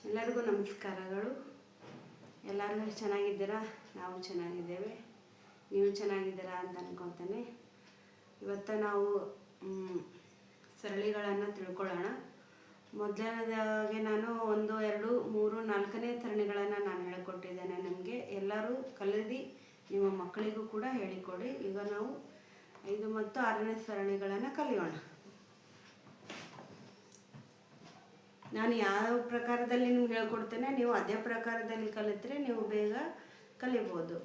ಎಲ್ಲರಿಗೂ ನಮಸ್ಕಾರಗಳು. ಎಲ್ಲರೂ ಚೆನ್ನಾಗಿದ್ದೀರಾ? ನಾವು ಚೆನ್ನಾಗಿದ್ದೇವೆ. ನೀವು ಚೆನ್ನಾಗಿದ್ದೀರಾ ಅಂತ ಅಂದ್ಕೊತಾನೆ. ಇವತ್ತು ನಾವು ಸರಣಿಗಳನ್ನು ತಿಳ್ಕೊಳ್ಳೋಣ. ಮೊದಲನೇದಾಗಿ ನಾನು 1, 2, 3, 4ನೇ ಸರಣಿಗಳನ್ನು ನಾನು ಹೇಳಿಕೊಟ್ಟಿದ್ದೇನೆ. ನಿಮಗೆ ಎಲ್ಲರೂ ಕಲಿತು ನಿಮ್ಮ ಮಕ್ಕಳಿಗೂ ಕೂಡ ಹೇಳಿಕೊಡಿ. ಈಗ ನಾವು 5 ಮತ್ತು 6ನೇ ಸರಣಿಗಳನ್ನು ಕಲಿಯೋಣ. ನಾನು ಯಾವ ಪ್ರಕಾರದಲ್ಲಿ ನಿಮ್ಗೆ ಹೇಳ್ಕೊಡ್ತೇನೆ, ನೀವು ಅದೇ ಪ್ರಕಾರದಲ್ಲಿ ಕಲಿತ್ರೆ ನೀವು ಬೇಗ ಕಲಿಬೋದು.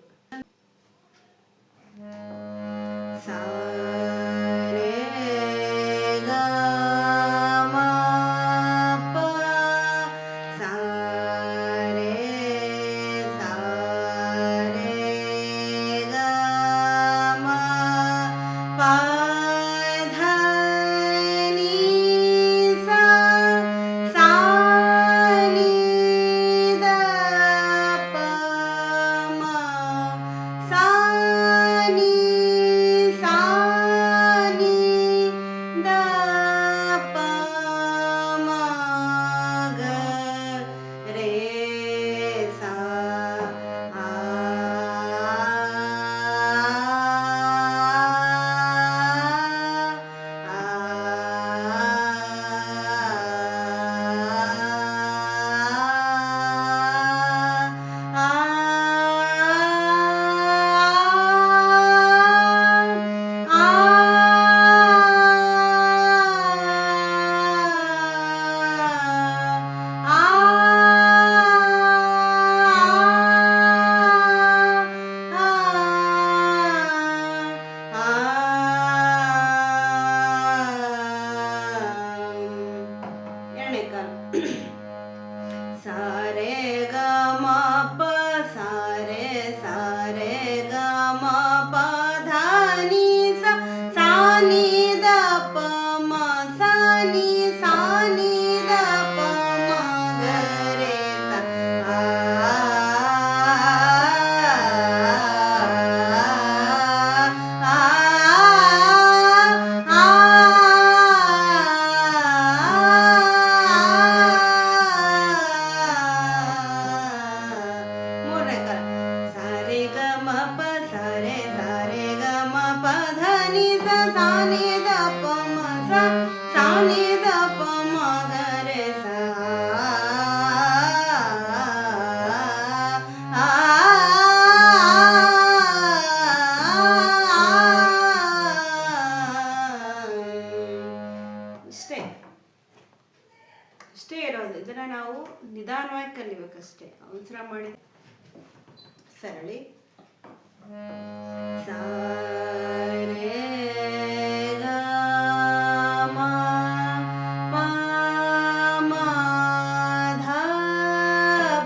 ಸಾ ರೇ ಗ ಮ ಪ ಸಾ ರೇ ಸಾ ರೇ ಗ ಮ ಪ ಧ ನಿ ಸಾ ಸಾ ನಿ ದ ಪ ಮ ಸಾ ನಿ ಸಾ ನಿ ದ ಪ ಮ ಗ ರೇ ಸಾ ಆ ಎರಡನೇ ಕಾಲ ಸಾ ರೇ ಗ ಮ ಪ ಸಾ ರೇ ಗ ಮ ಪ ಧ ನಿ ಸಾ ಸಾ ನಿ ದ ಪ ಮ ಸಾ ನಿ ದ ಪ ಮ ಗ ರೇ ಸಾ ಮೂರನೇ ಕಾಲ ಸಾ ರೇ ಗ ಮ ಪ ಸಾ ರೇ ಗ ಮ ಪ ಧ ನಿ ಸಾ ಸಾ ನಿ ದ ಪ ಮ ಸಾ ನಿ ದ ಪ ಮ ಗ ರೇ ಸಾ ಇಷ್ಟೇ ಇಷ್ಟೇ ಇರೋದು. ಇದನ್ನು ನಾವು ನಿಧಾನವಾಗಿ ಕಲಿಬೇಕಷ್ಟೇ. ಅವಸರ ಮಾಡಿ ಸರಳಿ ಸಾ ರೇ ಗ ಮ ಪ ಮ ಧ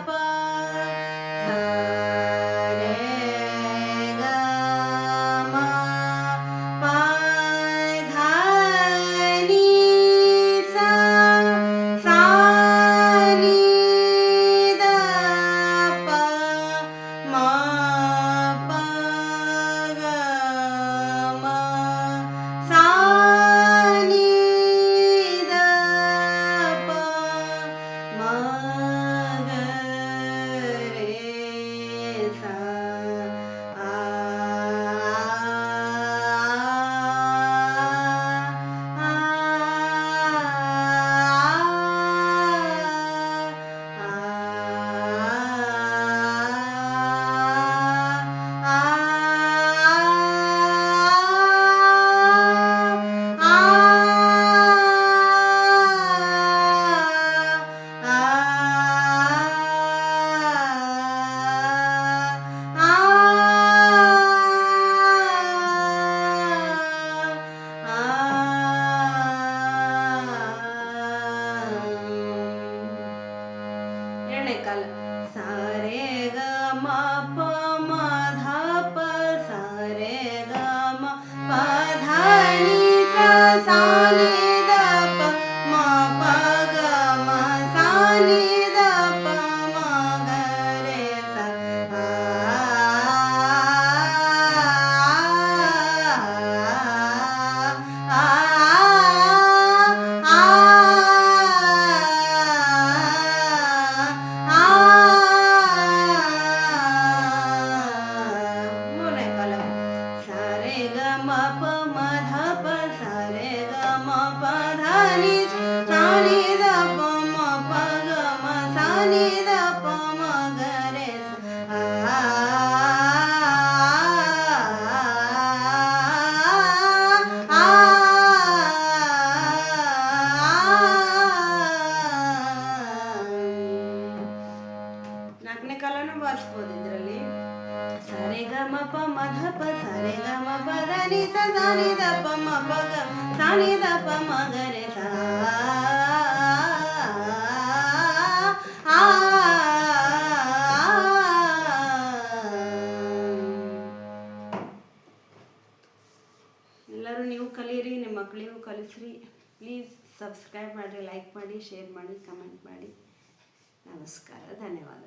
ಪ ಸಾ ರೇ ಗ ಮ ಪ ಧ ನಿ ಸಾ ಸಾ ನಿ ದ ಪ ಮ ಪ ಗ ಮ ಸಾ ನಿ ದ ಪ ಮ ಗ ರೇ ಸಾ ಆ ಎರಡನೇ ಕಾಲ ಸಾ ರೇ ಗ ಮ ಪ ಮ ಧ ಪ ಸಾ ರೇ ಗ ಮ ಪ ಧ ನಿ ಸಾ ಸಾ ನಿ ದ ಪ ಮ ಪ ಗ ಮ ಸಾ ನಿ ದ ಪ ಮ ಗ ರೇ ಸಾ ಆ ಆ ಬಾರಿಸ್ಬೋದು ಇದರಲ್ಲಿ. ಸರೆ ಗ ಮ ಪ ಮ ಧ ಪ ಸರೆ ಗ ಮ ಪ ದ ನಿ ಸ ದ ನಿ ದ ಪ ಮ ಪ ಗ ಸ ನಿ ದ ಪ ಮ ಗ re ಸ ಎಲ್ಲರೂ ನೀವು ಕಲೀರಿ, ನಿಮ್ಮ ಮಕ್ಕಳಿಗೂ ಕಲಿಸ್ರಿ. ಪ್ಲೀಸ್ ಸಬ್ಸ್ಕ್ರೈಬ್ ಮಾಡಿರಿ, ಲೈಕ್ ಮಾಡಿ, ಶೇರ್ ಮಾಡಿ, ಕಮೆಂಟ್ ಮಾಡಿ. ನಮಸ್ಕಾರ, ಧನ್ಯವಾದ.